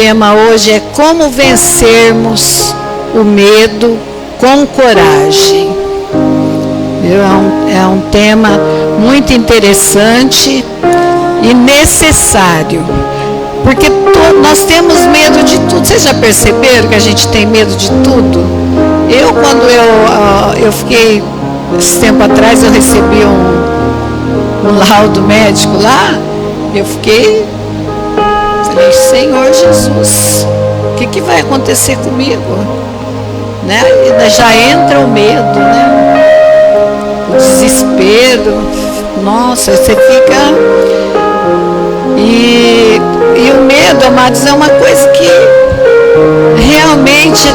tema hoje é como vencermos o medo com coragem. É um tema muito interessante e necessário, porque nós temos medo de tudo. Vocês já perceberam que a gente tem medo de tudo? Quando eu fiquei, esse tempo atrás, eu recebi um laudo médico lá, eu falei, Senhor Jesus, o que vai acontecer comigo? Né? Já entra o medo, né? O desespero, nossa, você fica... E o medo, amados, é uma coisa que realmente,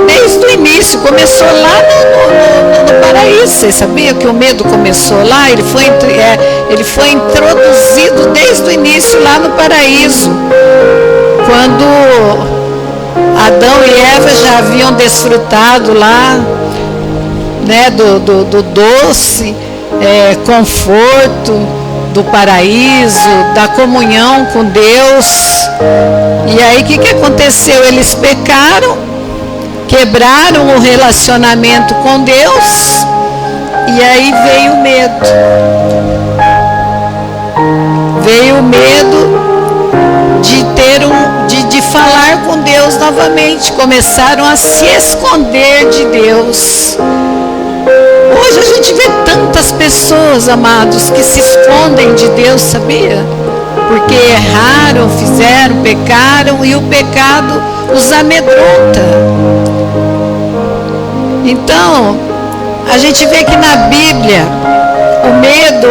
desde o início, começou lá no paraíso. Você sabia que o medo começou lá? Ele foi introduzido desde o início lá no paraíso, quando Adão e Eva já haviam desfrutado lá, né, do doce conforto do paraíso, da comunhão com Deus. E aí o que aconteceu? Eles pecaram, quebraram o relacionamento com Deus, e aí veio o medo. Veio o medo de falar com Deus novamente. Começaram a se esconder de Deus. Hoje a gente vê tantas pessoas, amados, que se escondem de Deus, sabia? Porque erraram, fizeram, pecaram, e o pecado os amedronta. Então, a gente vê que na Bíblia o medo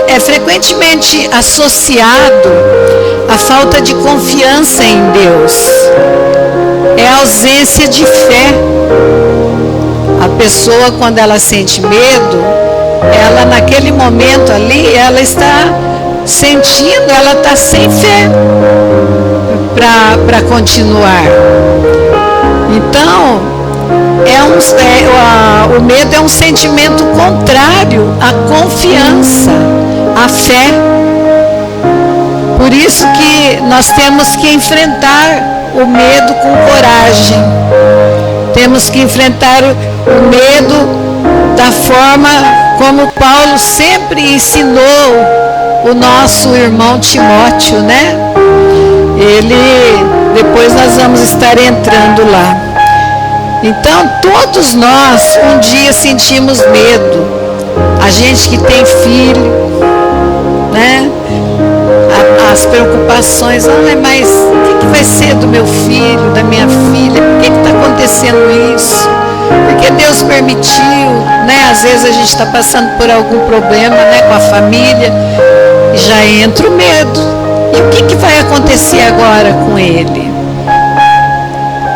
é frequentemente associado à falta de confiança em Deus. É a ausência de fé. A pessoa, quando ela sente medo, ela naquele momento ali, ela está sentindo, ela está sem fé para continuar. Então, o medo é um sentimento contrário à confiança, à fé. Por isso que nós temos que enfrentar o medo com coragem. Temos que enfrentar o medo da forma como Paulo sempre ensinou o nosso irmão Timóteo, né? Depois nós vamos estar entrando lá. Então, todos nós um dia sentimos medo. A gente que tem filho, né? As preocupações, mas o que vai ser do meu filho, da minha filha? Por que está acontecendo isso? Porque Deus permitiu, né? Às vezes a gente está passando por algum problema, né, com a família, e já entra o medo. E o que vai acontecer agora com ele?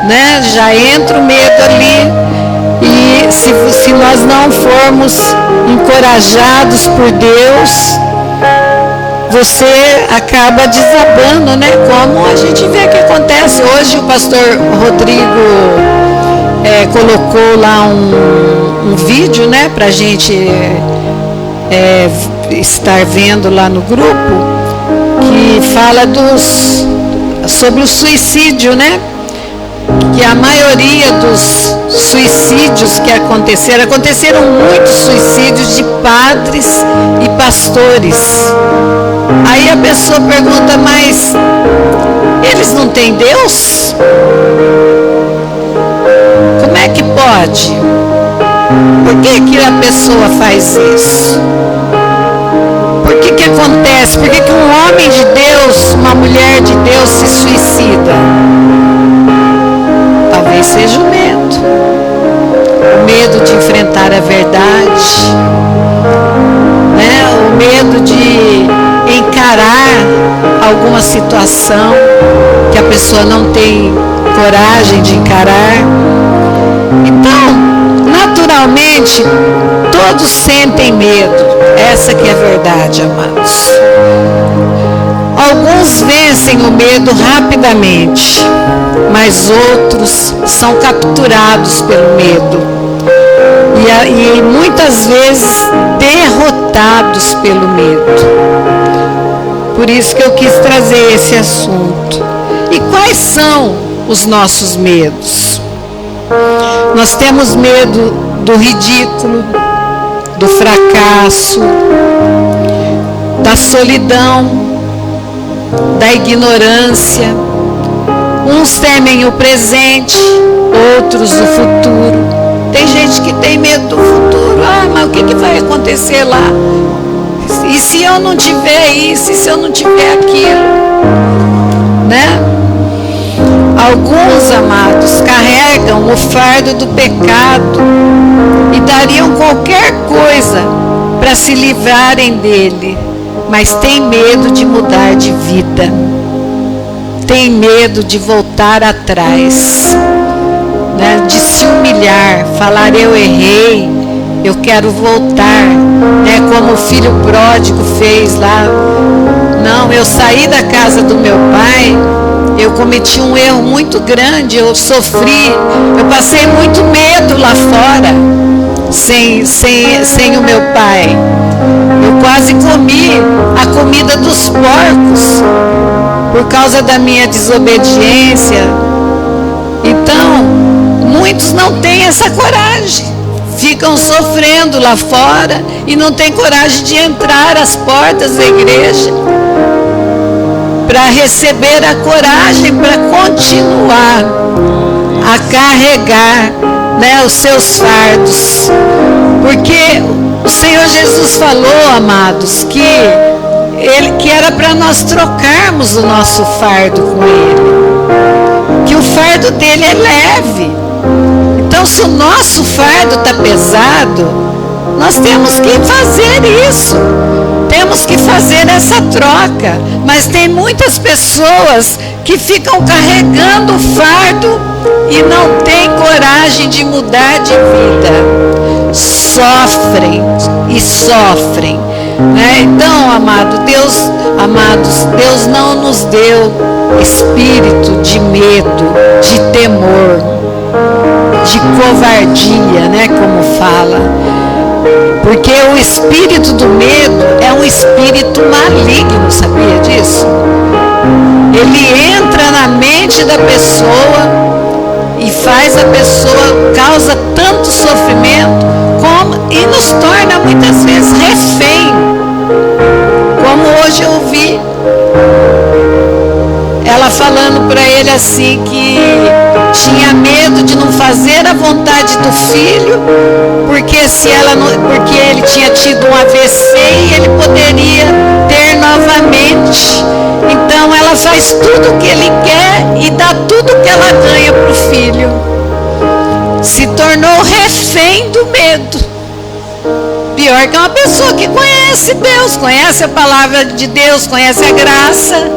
Né? Já entra o medo ali. E se nós não formos encorajados por Deus, você acaba desabando, né? Como a gente vê que acontece hoje. O pastor Rodrigo colocou lá um vídeo, né, pra gente estar vendo lá no grupo, que fala sobre o suicídio, né? Que a maioria dos suicídios que aconteceram muitos suicídios de padres e pastores. Aí a pessoa pergunta, mas eles não têm Deus? Como é que pode? Por que a pessoa faz isso? Por que acontece? Por que um homem de Deus, uma mulher de Deus se suicida? Talvez seja o medo de enfrentar a verdade, né? O medo de encarar alguma situação que a pessoa não tem coragem de encarar. Então, naturalmente, todos sentem medo. Essa que é a verdade, amados. Alguns vencem o medo rapidamente, mas outros são capturados pelo medo e muitas vezes derrotados pelo medo. Por isso que eu quis trazer esse assunto. quais são os nossos medos? Nós temos medo do ridículo, do fracasso, da solidão, da ignorância. Uns temem o presente, outros o futuro. Tem gente que tem medo do futuro. Ah, mas o que vai acontecer lá? E se eu não tiver isso? E se eu não tiver aquilo? Né? Alguns, amados, carregam o fardo do pecado e dariam qualquer coisa para se livrarem dele, mas tem medo de mudar de vida, tem medo de voltar atrás, né? De se humilhar, falar eu errei, eu quero voltar, né? Como o filho pródigo fez lá. Não, eu saí da casa do meu pai, eu cometi um erro muito grande, eu sofri, eu passei muito medo lá fora, sem o meu pai. Eu quase comi a comida dos porcos por causa da minha desobediência. Então, muitos não têm essa coragem, ficam sofrendo lá fora e não têm coragem de entrar às portas da igreja para receber a coragem para continuar a carregar, né, os seus fardos. Porque o Senhor Jesus falou, amados, que era para nós trocarmos o nosso fardo com Ele, que o fardo dele é leve. Então, se o nosso fardo está pesado, nós temos que fazer isso, temos que fazer essa troca. Mas tem muitas pessoas que ficam carregando o fardo e não têm coragem de mudar de vida, sofrem e sofrem, né? Então, amados, Deus não nos deu espírito de medo, de temor, de covardia, né? Como fala. Porque o espírito do medo é um espírito maligno, sabia disso? Ele entra na mente da pessoa e faz a pessoa, causa tanto sofrimento e nos torna muitas vezes refém. Como hoje eu ouvi ela falando para ele assim, que tinha medo de não fazer a vontade do filho, porque ele tinha tido um AVC e ele poderia ter novamente. Então ela faz tudo o que ele quer e dá tudo que ela ganha para o filho. Se tornou refém do medo. Pior que uma pessoa que conhece Deus, conhece a palavra de Deus, conhece a graça.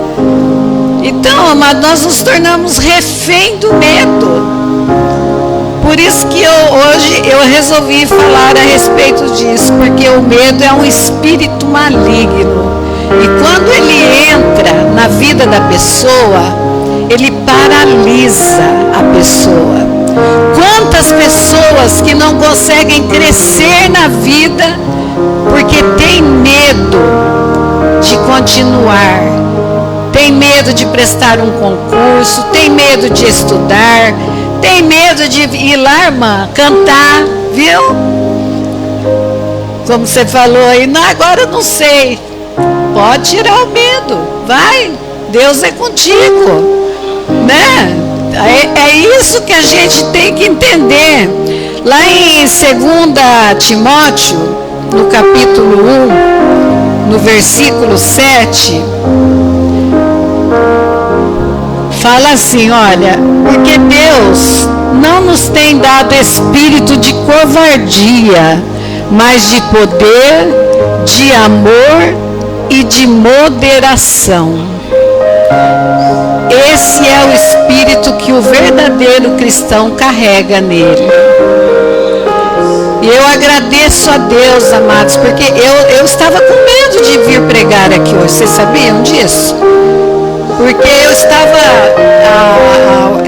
Então, amado, nós nos tornamos refém do medo. Por isso que hoje eu resolvi falar a respeito disso, porque o medo é um espírito maligno. E quando ele entra na vida da pessoa, ele paralisa a pessoa. Quantas pessoas que não conseguem crescer na vida porque tem medo de continuar, tem medo de prestar um concurso, tem medo de estudar, tem medo de ir lá, irmã, cantar, viu? Como você falou aí, não, agora eu não sei. Pode tirar o medo, vai, Deus é contigo, né? É isso que a gente tem que entender. Lá em 2 Timóteo, no capítulo 1, no versículo 7, fala assim, olha, porque Deus não nos tem dado espírito de covardia, mas de poder, de amor e de moderação. Esse é o espírito que o verdadeiro cristão carrega nele. E eu agradeço a Deus, amados, porque eu estava com medo de vir pregar aqui hoje. Vocês sabiam disso? Porque eu estava,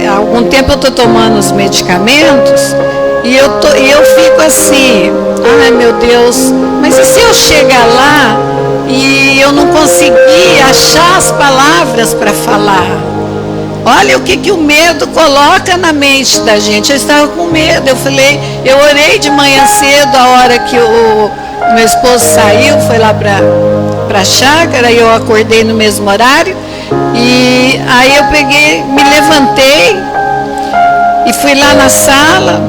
há algum tempo eu estou tomando os medicamentos e eu fico assim, ai meu Deus, mas e se eu chegar lá e eu não conseguir achar as palavras para falar? Olha o que o medo coloca na mente da gente. Eu estava com medo. Eu orei de manhã cedo, a hora que o meu esposo saiu, foi lá para a chácara, e eu acordei no mesmo horário. E aí eu me levantei e fui lá na sala,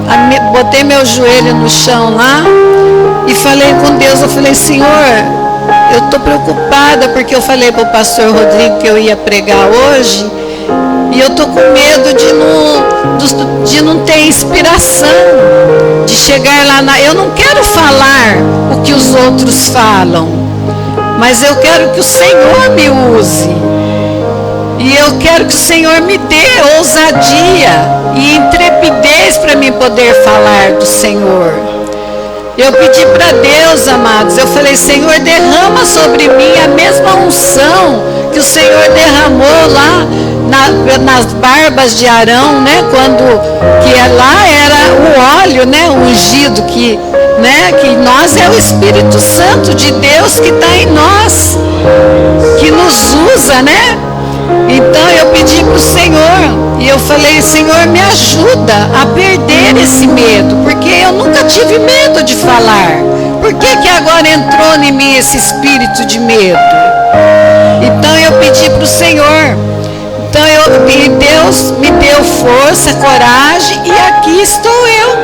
botei meu joelho no chão lá e falei com Deus. Eu falei: Senhor, eu estou preocupada porque eu falei para o pastor Rodrigo que eu ia pregar hoje. E eu estou com medo de não ter inspiração, de chegar lá eu não quero falar o que os outros falam, mas eu quero que o Senhor me use. E eu quero que o Senhor me dê ousadia e intrepidez para mim poder falar do Senhor. Eu pedi para Deus, amados, eu falei: Senhor, derrama sobre mim a mesma unção que o Senhor derramou lá nas barbas de Arão, né? Lá era o óleo, né? O ungido que nós é o Espírito Santo de Deus que está em nós, que nos usa, né? Então eu pedi para o Senhor e eu falei: Senhor, me ajuda a perder esse medo, porque eu nunca tive medo de falar. Por que agora entrou em mim esse espírito de medo? Então eu pedi para o Senhor. E Deus me deu força, coragem, e aqui estou eu,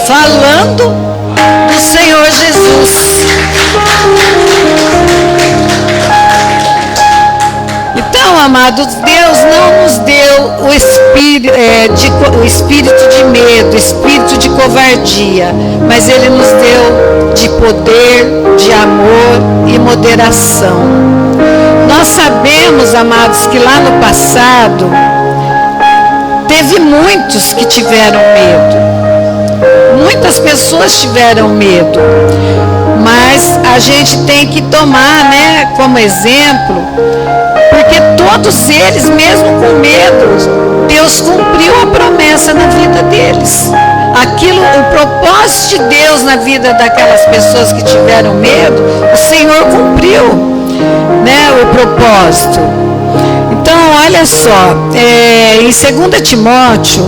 falando do Senhor Jesus. Então, amados, Deus não nos deu o espírito de medo, o espírito de covardia, mas Ele nos deu de poder, de amor e moderação. Nós sabemos, amados, que lá no passado teve muitos que tiveram medo. Muitas pessoas tiveram medo. Mas a gente tem que tomar, né, como exemplo, porque todos eles, mesmo com medo, Deus cumpriu a promessa na vida deles. O propósito de Deus na vida daquelas pessoas que tiveram medo, o Senhor cumpriu, né, o propósito. Então, olha só, em 2 Timóteo,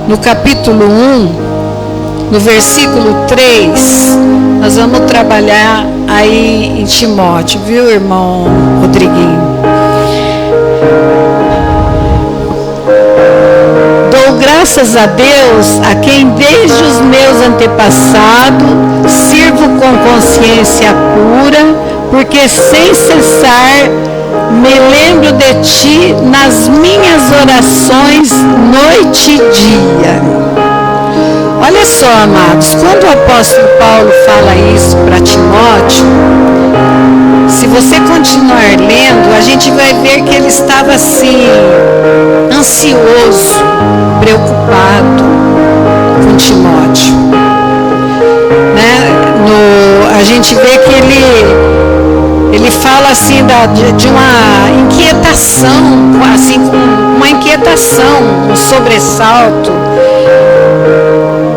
no capítulo 1, no versículo 3, nós vamos trabalhar aí em Timóteo, viu, irmão Rodriguinho? Dou graças a Deus, a quem desde os meus antepassados sirvo com consciência pura, porque sem cessar me lembro de ti nas minhas orações noite e dia. Olha só, amados, quando o apóstolo Paulo fala isso para Timóteo, se você continuar lendo, a gente vai ver que ele estava assim, ansioso, preocupado com Timóteo, né? A gente vê que ele fala assim de uma inquietação, assim, uma inquietação, um sobressalto,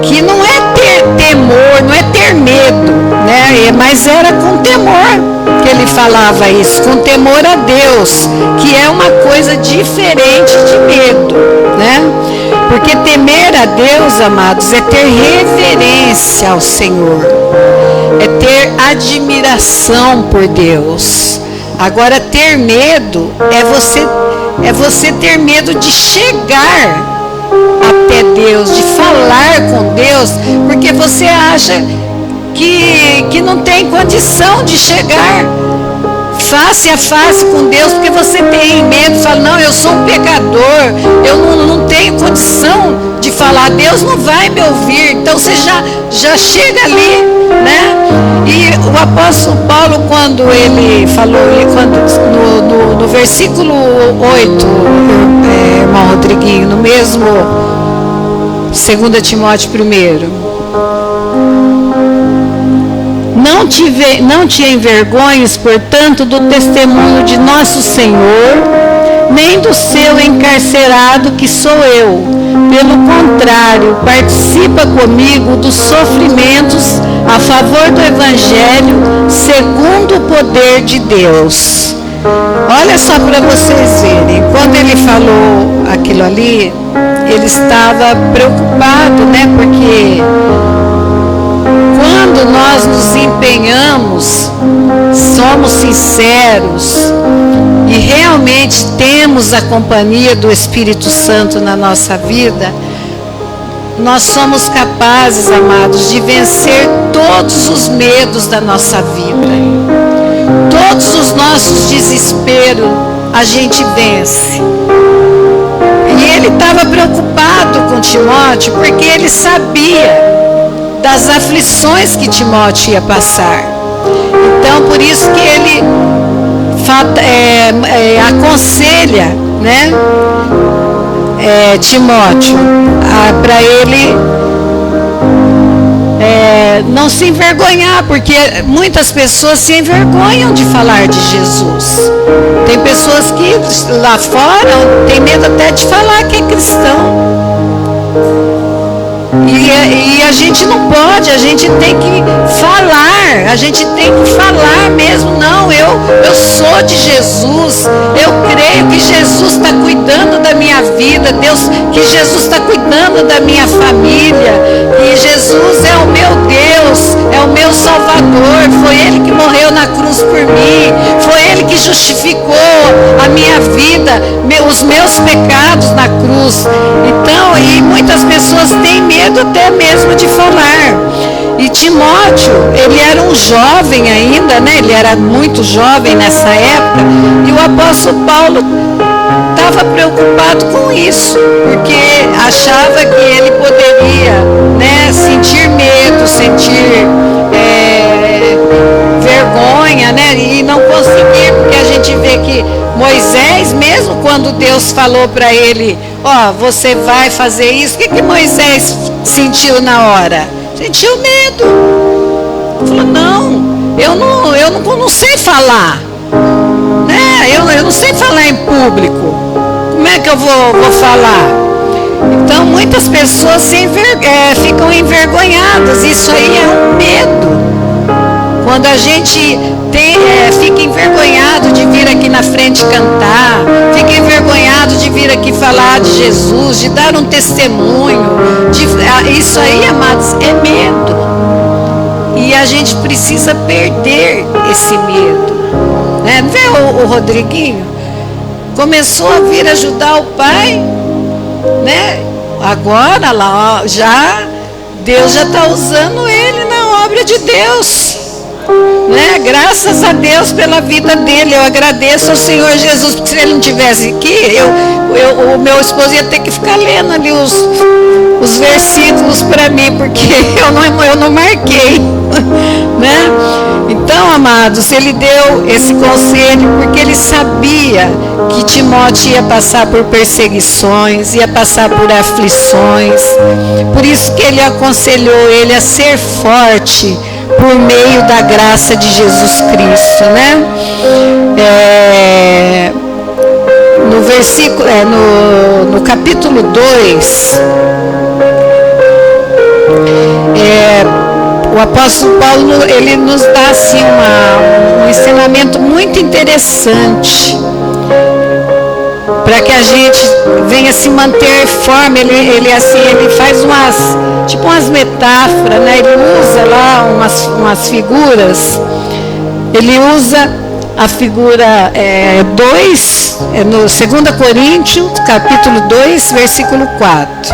que não é ter temor, não é ter medo, né? Mas era com temor que ele falava isso, com temor a Deus, que é uma coisa diferente de medo, né? Porque temer a Deus, amados, é ter reverência ao Senhor, é ter admiração por Deus. Agora, ter medo é você ter medo de chegar até Deus, de falar com Deus, porque você acha que não tem condição de chegar face a face com Deus, porque você tem medo, fala: não, eu sou um pecador, eu não tenho condição de falar, Deus não vai me ouvir. Então você já chega ali, né? E o apóstolo Paulo, quando ele falou, no versículo 8, irmão Rodriguinho, no mesmo 2 Timóteo 1, não te envergonhes, portanto, do testemunho de nosso Senhor, nem do seu encarcerado, que sou eu. Pelo contrário, participa comigo dos sofrimentos a favor do Evangelho, segundo o poder de Deus. Olha só para vocês verem, quando ele falou aquilo ali, ele estava preocupado, né? Porque quando nós nos empenhamos, somos sinceros e realmente temos a companhia do Espírito Santo na nossa vida, nós somos capazes, amados, de vencer todos os medos da nossa vida. Todos os nossos desesperos a gente vence. E ele estava preocupado com Timóteo porque ele sabia das aflições que Timóteo ia passar. Então, por isso que ele aconselha, né, Timóteo, para ele não se envergonhar, porque muitas pessoas se envergonham de falar de Jesus. Tem pessoas que lá fora tem medo até de falar que é cristão. E a gente não pode, a gente tem que falar mesmo. Não, eu sou de Jesus, eu creio que Jesus está cuidando da minha vida, que Jesus está cuidando da minha família, que Jesus é o meu Deus, é o meu Salvador, foi Ele que morreu na cruz por mim, foi Ele que justificou a minha vida, os meus pecados na cruz. Então, e muitas pessoas têm medo até mesmo de falar. E Timóteo, ele era um jovem ainda, né? Ele era muito jovem nessa época, e o apóstolo Paulo estava preocupado com isso, porque achava que ele poderia, né, sentir medo, sentir vergonha, né, e não conseguir, porque a gente vê que Moisés, mesmo quando Deus falou para ele, você vai fazer isso, o que Moisés sentiu na hora? Sentiu medo. Falou, eu não sei falar, né? Eu não sei falar em público. Como é que eu vou falar? Então muitas pessoas ficam envergonhadas. Isso aí é um medo. Quando a gente fica envergonhado de vir aqui na frente cantar, fica envergonhado de vir aqui falar de Jesus, de dar um testemunho, isso aí, amados, é medo. E a gente precisa perder esse medo, né? Vê o Rodriguinho? Começou a vir ajudar o pai, né? Agora lá, Deus já está usando ele na obra de Deus, né? Graças a Deus pela vida dele. Eu agradeço ao Senhor Jesus, porque se ele não estivesse aqui, o meu esposo ia ter que ficar lendo ali os versículos para mim, porque eu não marquei, né? Então, amados, ele deu esse conselho porque ele sabia que Timóteo ia passar por perseguições, ia passar por aflições. Por isso que ele aconselhou ele a ser forte por meio da graça de Jesus Cristo, né? No versículo, no capítulo 2, o apóstolo Paulo, ele nos dá assim um ensinamento muito interessante para que a gente venha se manter forte. Ele faz umas metáforas, né? Ele usa lá umas figuras. Ele usa a figura 2, no 2 Coríntios, capítulo 2, versículo 4.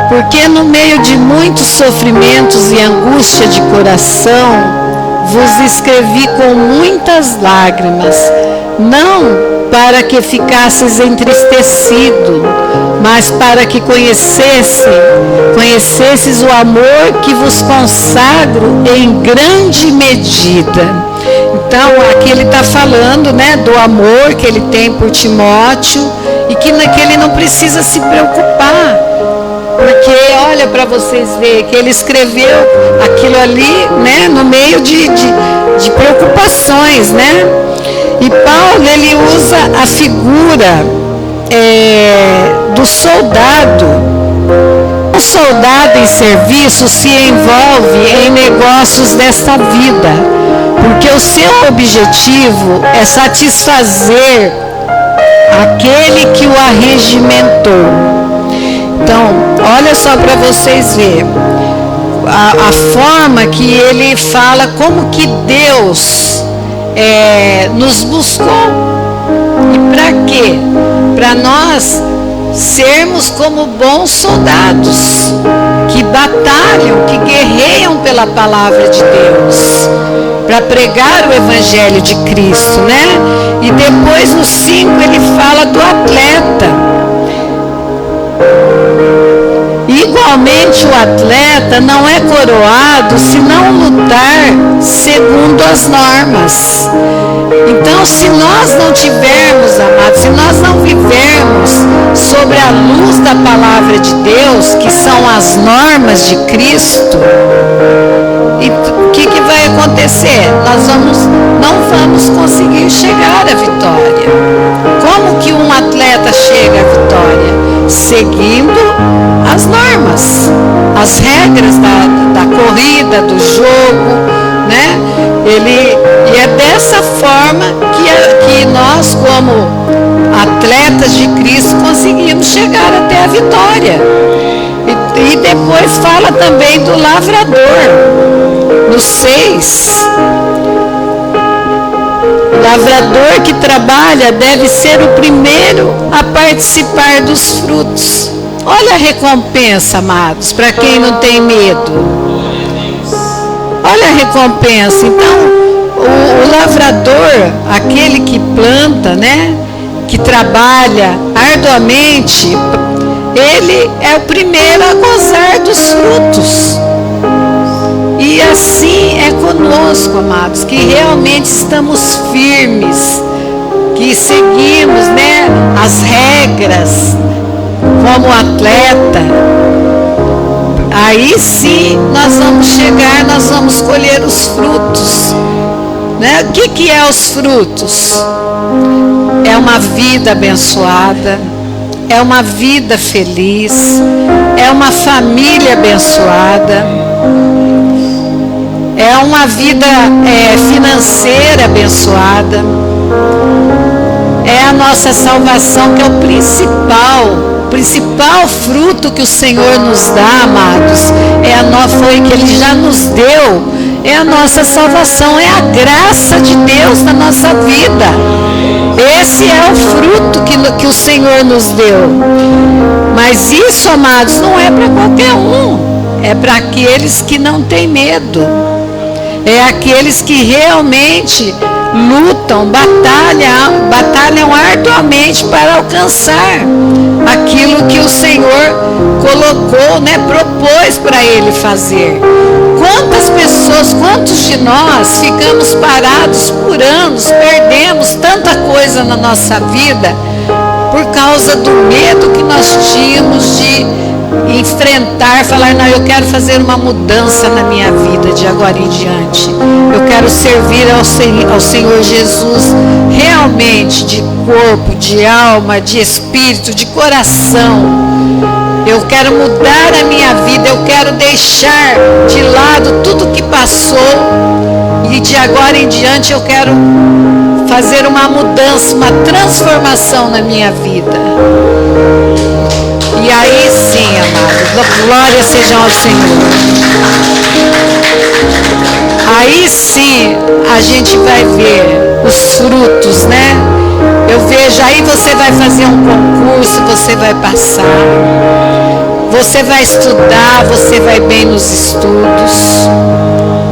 Porque no meio de muitos sofrimentos e angústia de coração, vos escrevi com muitas lágrimas, não para que ficasseis entristecido, mas para que conhecesseis o amor que vos consagro em grande medida. Então, aqui ele está falando, né, do amor que ele tem por Timóteo, e que ele não precisa se preocupar. Porque, olha, para vocês verem que ele escreveu aquilo ali, né, no meio de preocupações, né? E Paulo, ele usa a figura do soldado bom soldado em serviço se envolve em negócios desta vida, porque o seu objetivo é satisfazer aquele que o arregimentou. Então, olha só para vocês verem a forma que ele fala, como que Deus nos buscou. E para quê? Para nós sermos como bons soldados que batalham, que guerreiam pela palavra de Deus, para pregar o evangelho de Cristo, né? E depois no 5 ele fala do atleta. Igualmente o atleta não é coroado se não lutar segundo as normas. Então, se nós não tivermos, amados, se nós não vivermos sobre a luz da palavra de Deus, que são as normas de Cristo, o que vai acontecer? Nós não vamos conseguir chegar à vitória. Como que um atleta chega à vitória? Seguindo as normas, as regras da corrida, do jogo, né? E é dessa forma que nós, como atletas de Cristo, conseguimos chegar até a vitória. E depois fala também do lavrador, no 6. O lavrador que trabalha deve ser o primeiro a participar dos frutos. Olha a recompensa, amados, para quem não tem medo. Olha a recompensa. Então, o lavrador, aquele que planta, né, que trabalha arduamente, ele é o primeiro a gozar dos frutos. E assim é conosco, amados, que realmente estamos firmes, que seguimos, né, as regras como atleta. Aí sim nós vamos chegar, nós vamos colher os frutos, né? O que é os frutos? É uma vida abençoada, é uma vida feliz, é uma família abençoada, é uma vida financeira abençoada, é a nossa salvação, que é o principal fruto que o Senhor nos dá, amados, foi que Ele já nos deu, é a nossa salvação, é a graça de Deus na nossa vida. Esse é o fruto que o Senhor nos deu. Mas isso, amados, não é para qualquer um, é para aqueles que não têm medo, é aqueles que realmente lutam, batalham arduamente para alcançar aquilo que o Senhor colocou, né, propôs para ele fazer. Quantas pessoas, quantos de nós ficamos parados por anos, perdemos tanta coisa na nossa vida por causa do medo que nós tínhamos de enfrentar, falar, não, eu quero fazer uma mudança na minha vida de agora em diante. Eu quero servir ao Senhor Jesus realmente, de corpo, de alma, de espírito, de coração. Eu quero mudar a minha vida, eu quero deixar de lado tudo que passou e de agora em diante eu quero fazer uma mudança, uma transformação na minha vida. E aí sim, amados, glória seja ao Senhor. Aí sim a gente vai ver os frutos, né? Eu vejo, aí você vai fazer um concurso, você vai passar, você vai estudar, você vai bem nos estudos,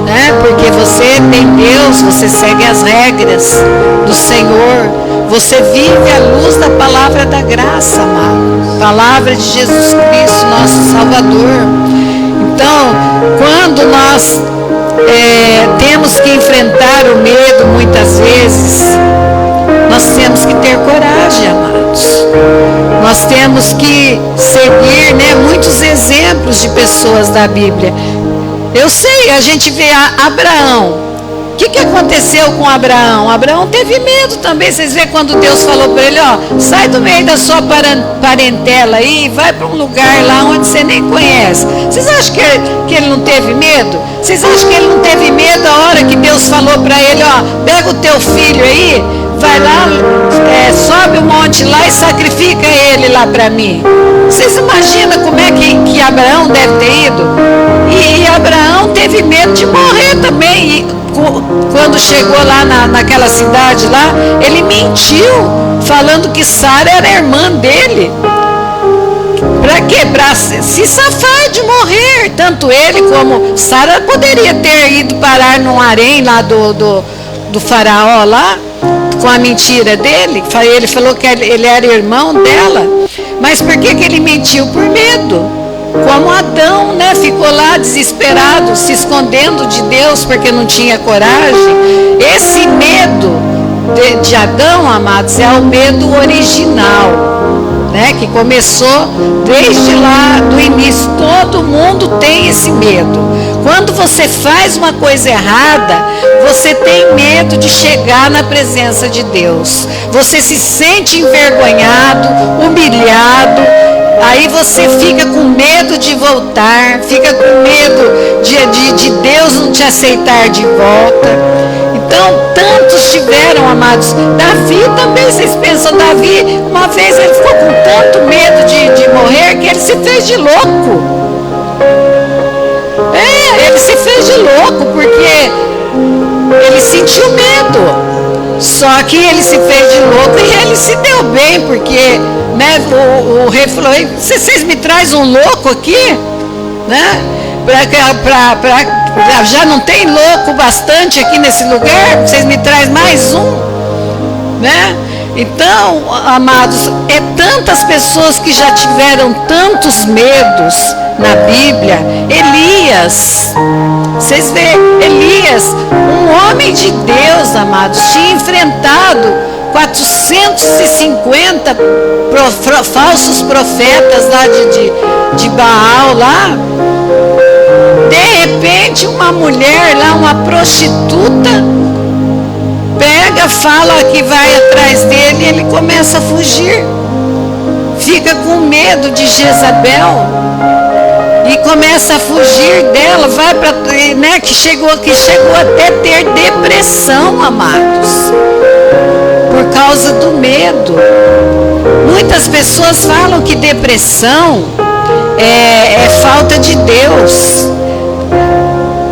né? Porque você tem Deus, você segue as regras do Senhor, você vive à luz da palavra da graça, amado, palavra de Jesus Cristo, nosso Salvador. Então, quando nós temos que enfrentar o medo, muitas vezes, nós temos que ter coragem, amados. Nós temos que seguir, né, muitos exemplos de pessoas da Bíblia. Eu sei, a gente vê Abraão. O que aconteceu com Abraão? Abraão teve medo também. Vocês veem quando Deus falou para ele, ó, sai do meio da sua parentela aí, vai para um lugar lá onde você nem conhece. Vocês acham que ele não teve medo? Vocês acham que ele não teve medo a hora que Deus falou para ele, ó, pega o teu filho aí, vai lá, sobe o monte lá e sacrifica ele lá para mim. Vocês imaginam como é que Abraão deve ter ido? E Abraão teve medo de morrer também. E quando chegou lá naquela cidade lá, ele mentiu, falando que Sara era irmã dele. Para quê? Para se safar de morrer. Tanto ele como Sara poderia ter ido parar num harém lá do faraó lá, com a mentira dele. Ele falou que ele era irmão dela. Mas por que ele mentiu? Por medo. Como Adão, né, ficou lá desesperado, se escondendo de Deus porque não tinha coragem. Esse medo de Adão, amados, é o medo original, né, que começou desde lá do início. Todo mundo tem esse medo. Quando você faz uma coisa errada, você tem medo de chegar na presença de Deus. Você se sente envergonhado, humilhado. Aí você fica com medo de voltar, fica com medo de Deus não te aceitar de volta. Então, tantos tiveram, amados. Davi também, vocês pensam, Davi, uma vez ele ficou com tanto medo de morrer que ele se fez de louco. Ele se fez de louco porque ele sentiu medo. Só que ele se fez de louco e ele se deu bem, porque, né, o rei falou, vocês me trazem um louco aqui, né? Já não tem louco bastante aqui nesse lugar, vocês me trazem mais um, né? Então, amados, tantas pessoas que já tiveram tantos medos na Bíblia. Elias, vocês veem, Elias, um homem de Deus, amados, tinha enfrentado 450 falsos profetas lá de Baal lá. De repente, uma mulher lá, uma prostituta, pega, fala que vai atrás dele e ele começa a fugir. Fica com medo de Jezabel e começa a fugir dela, vai para, né, que chegou até ter depressão, amados, por causa do medo. Muitas pessoas falam que depressão é falta de Deus.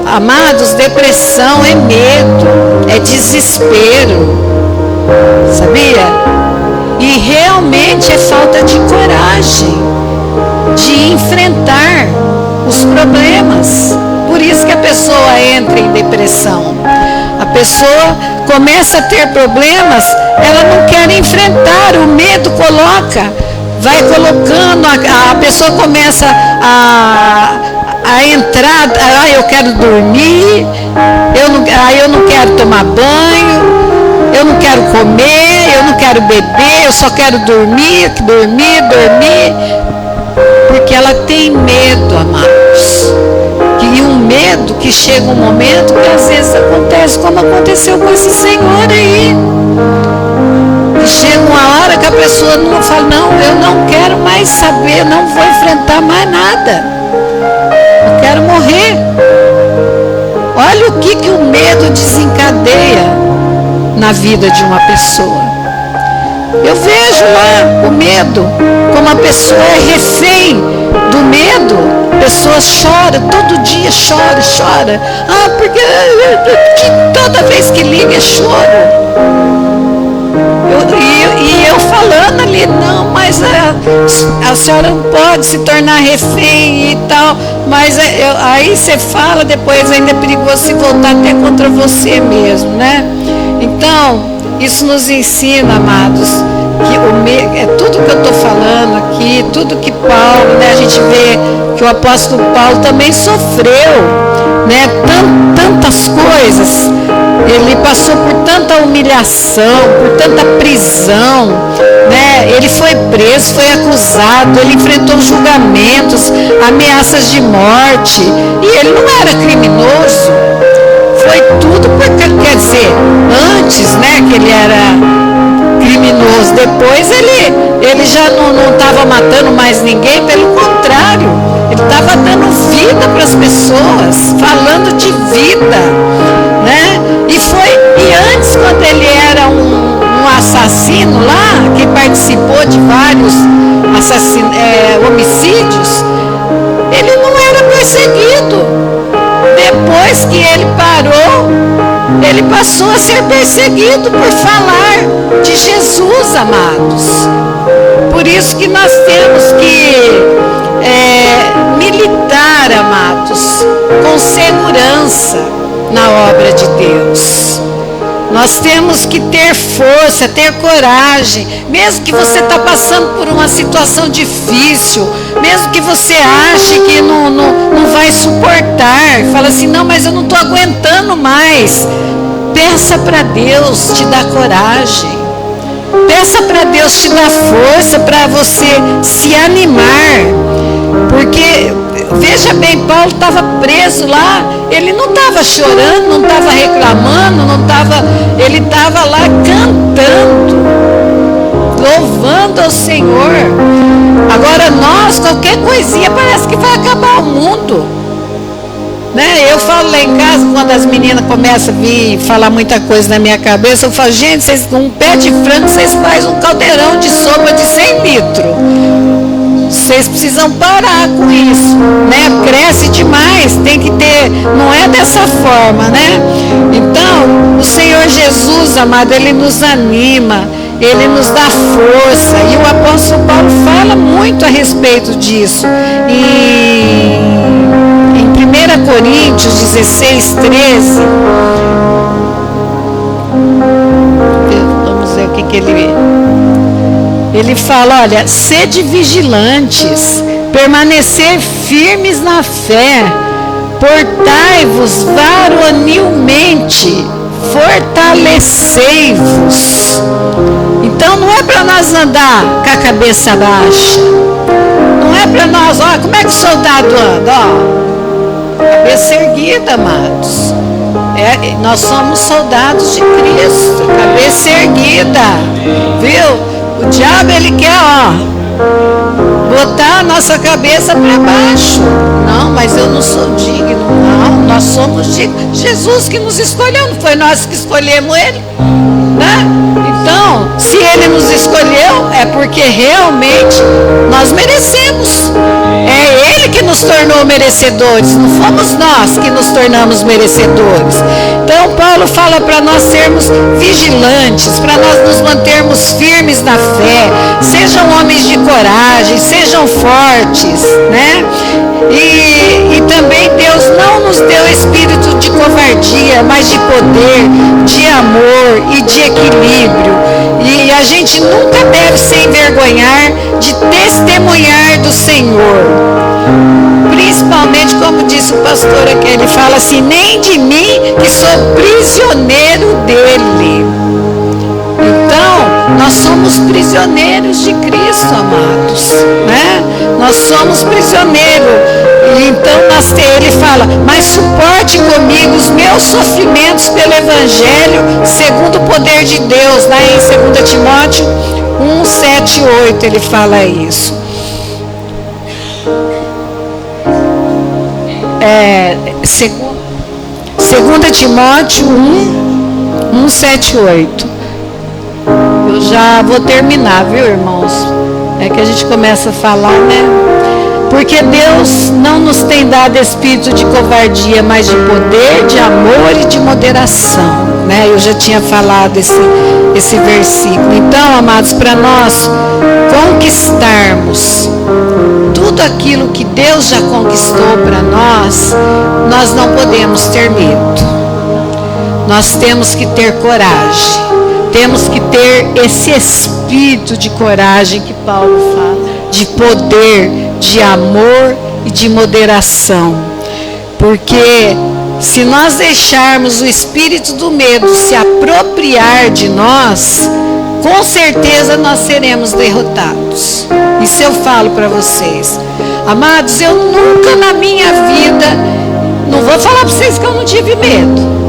Amados, depressão é medo, é desespero, sabia? E realmente é falta de coragem de enfrentar os problemas. Por isso que a pessoa entra em depressão. A pessoa começa a ter problemas, ela não quer enfrentar, o medo vai colocando, a pessoa começa a entrar, eu quero dormir, eu não quero tomar banho, eu não quero comer, eu não quero beber, eu só quero dormir, porque ela tem medo, amados. E um medo que chega um momento que às vezes acontece, como aconteceu com esse senhor aí. E chega uma hora que a pessoa não fala, não, eu não quero mais saber, não vou enfrentar mais nada. Eu quero morrer. Olha o que o medo desencadeia na vida de uma pessoa. Eu vejo lá o medo, como a pessoa é refém do medo. A pessoa chora, todo dia chora. Porque toda vez que liga é choro. E eu falando ali, não, mas a senhora não pode se tornar refém e tal. Mas aí você fala, depois ainda é perigoso se voltar até contra você mesmo, né? Então, isso nos ensina, amados, que é tudo que eu estou falando aqui, tudo que Paulo, né, a gente vê que o apóstolo Paulo também sofreu, né, tantas coisas. Ele passou por tanta humilhação, por tanta prisão, né? Ele foi preso, foi acusado, ele enfrentou julgamentos, ameaças de morte, e ele não era criminoso. foi tudo porque, quer dizer, antes, né, que ele era criminoso, depois ele já não estava matando mais ninguém, pelo contrário, ele estava dando vida para as pessoas, falando de vida, né? E antes, quando ele era um assassino lá, que participou de vários homicídios, ele não era perseguido. Depois que ele parou, ele passou a ser perseguido por falar de Jesus, amados. Por isso que nós temos que militar, amados, com segurança na obra de Deus. Nós temos que ter força, ter coragem, mesmo que você está passando por uma situação difícil, mesmo que você ache que não vai suportar, fala assim, não, mas eu não estou aguentando mais. Peça para Deus te dar coragem, peça para Deus te dar força para você se animar, porque veja bem, Paulo estava preso lá, ele não estava chorando, não estava reclamando, ele estava lá cantando, louvando ao Senhor. Agora nós, qualquer coisinha parece que vai acabar o mundo, né? Eu falo lá em casa, quando as meninas começam a vir falar muita coisa na minha cabeça, eu falo, gente, vocês com um pé de frango, vocês fazem um caldeirão de sopa de 100 litros. Vocês precisam parar com isso, né? Cresce demais, tem que ter, não é dessa forma, né? Então, o Senhor Jesus, amado, Ele nos anima, Ele nos dá força, e o apóstolo Paulo fala muito a respeito disso. Em 1 Coríntios 16, 13, vamos ver o que ele fala, olha, sede vigilantes, permanecer firmes na fé, portai-vos varonilmente, fortalecei-vos. Então não é para nós andar com a cabeça baixa, não é para nós, ó, como é que o soldado anda, ó, cabeça erguida, amados. Nós somos soldados de Cristo, cabeça erguida, viu? O diabo, ele quer, botar a nossa cabeça para baixo. Não, mas eu não sou digno. Não, nós somos dignos. Jesus que nos escolheu, não foi nós que escolhemos Ele, né? Então, se Ele nos escolheu, é porque realmente nós merecemos. É Ele que nos tornou merecedores, não fomos nós que nos tornamos merecedores. Então Paulo fala para nós sermos vigilantes, para nós nos mantermos firmes na fé, sejam homens de coragem, sejam fortes, né? E também Deus não nos deu espírito de covardia, mas de poder, de amor e de equilíbrio. E a gente nunca deve se envergonhar de testemunhar do Senhor. Principalmente, como disse o pastor aqui, ele fala assim, nem de mim que sou prisioneiro dele. Então, nós somos prisioneiros de Cristo, amados, né? Nós somos prisioneiros. Então, ele fala, mas suporte comigo os meus sofrimentos pelo Evangelho, segundo o poder de Deus. Lá em 2 Timóteo 1, 7 e 8, ele fala isso. 2 Timóteo 1, 7 e 8. Eu já vou terminar, viu, irmãos? É que a gente começa a falar, né? Porque Deus não nos tem dado espírito de covardia, mas de poder, de amor e de moderação, né? Eu já tinha falado esse versículo. Então, amados, para nós conquistarmos tudo aquilo que Deus já conquistou para nós, nós não podemos ter medo. Nós temos que ter coragem. Temos que ter esse espírito de coragem que Paulo fala, de poder, de amor e de moderação. Porque se nós deixarmos o espírito do medo se apropriar de nós, com certeza nós seremos derrotados. Isso eu falo para vocês. Amados, eu nunca na minha vida, não vou falar para vocês que eu não tive medo.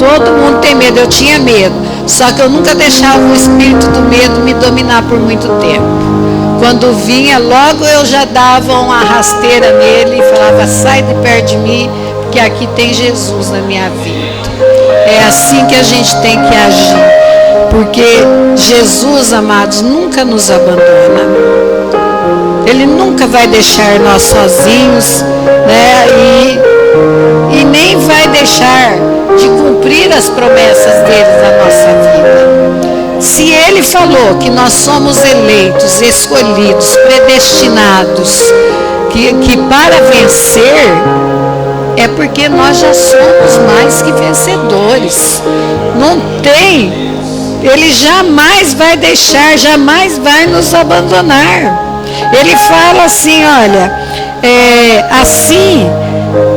Todo mundo tem medo, eu tinha medo. Só que eu nunca deixava o espírito do medo me dominar por muito tempo. Quando vinha, logo eu já dava uma rasteira nele e falava, sai de perto de mim, porque aqui tem Jesus na minha vida. É assim que a gente tem que agir. Porque Jesus, amados, nunca nos abandona. Ele nunca vai deixar nós sozinhos, né? E nem vai deixar de cumprir as promessas dele na nossa vida. Se ele falou que nós somos eleitos, escolhidos, predestinados, que para vencer, é porque nós já somos mais que vencedores. Não tem, ele jamais vai deixar, jamais vai nos abandonar. Ele fala assim, olha, assim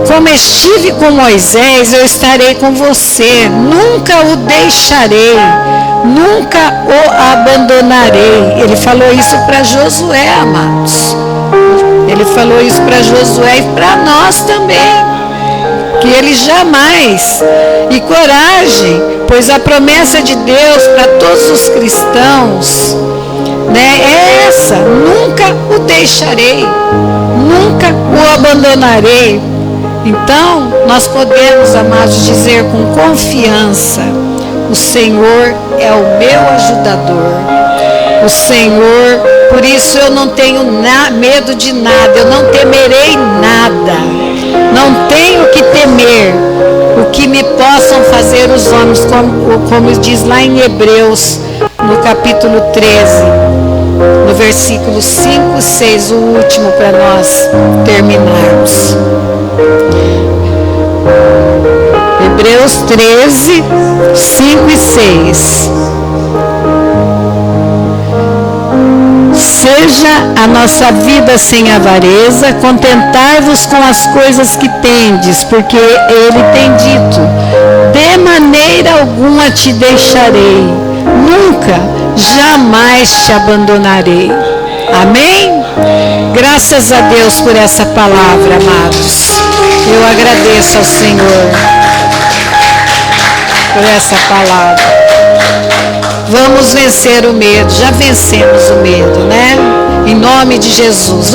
como estive com Moisés, eu estarei com você, nunca o deixarei, nunca o abandonarei. Ele falou isso para Josué, amados. Ele falou isso para Josué e para nós também, que ele jamais, e coragem, pois a promessa de Deus para todos os cristãos, né, é essa: nunca o deixarei, nunca o abandonarei. Então, nós podemos, amados, dizer com confiança: o Senhor é o meu ajudador. O Senhor, por isso eu não tenho medo de nada, eu não temerei nada. Não tenho que temer o que me possam fazer os homens, como diz lá em Hebreus, no capítulo 13, no versículo 5 e 6, o último para nós terminarmos. Hebreus 13, 5 e 6. Seja a nossa vida sem avareza, contentai-vos com as coisas que tendes, porque ele tem dito, de maneira alguma te deixarei, nunca, jamais te abandonarei. Amém? Graças a Deus por essa palavra, amados. Eu agradeço ao Senhor por essa palavra. Vamos vencer o medo, já vencemos o medo, né? Em nome de Jesus.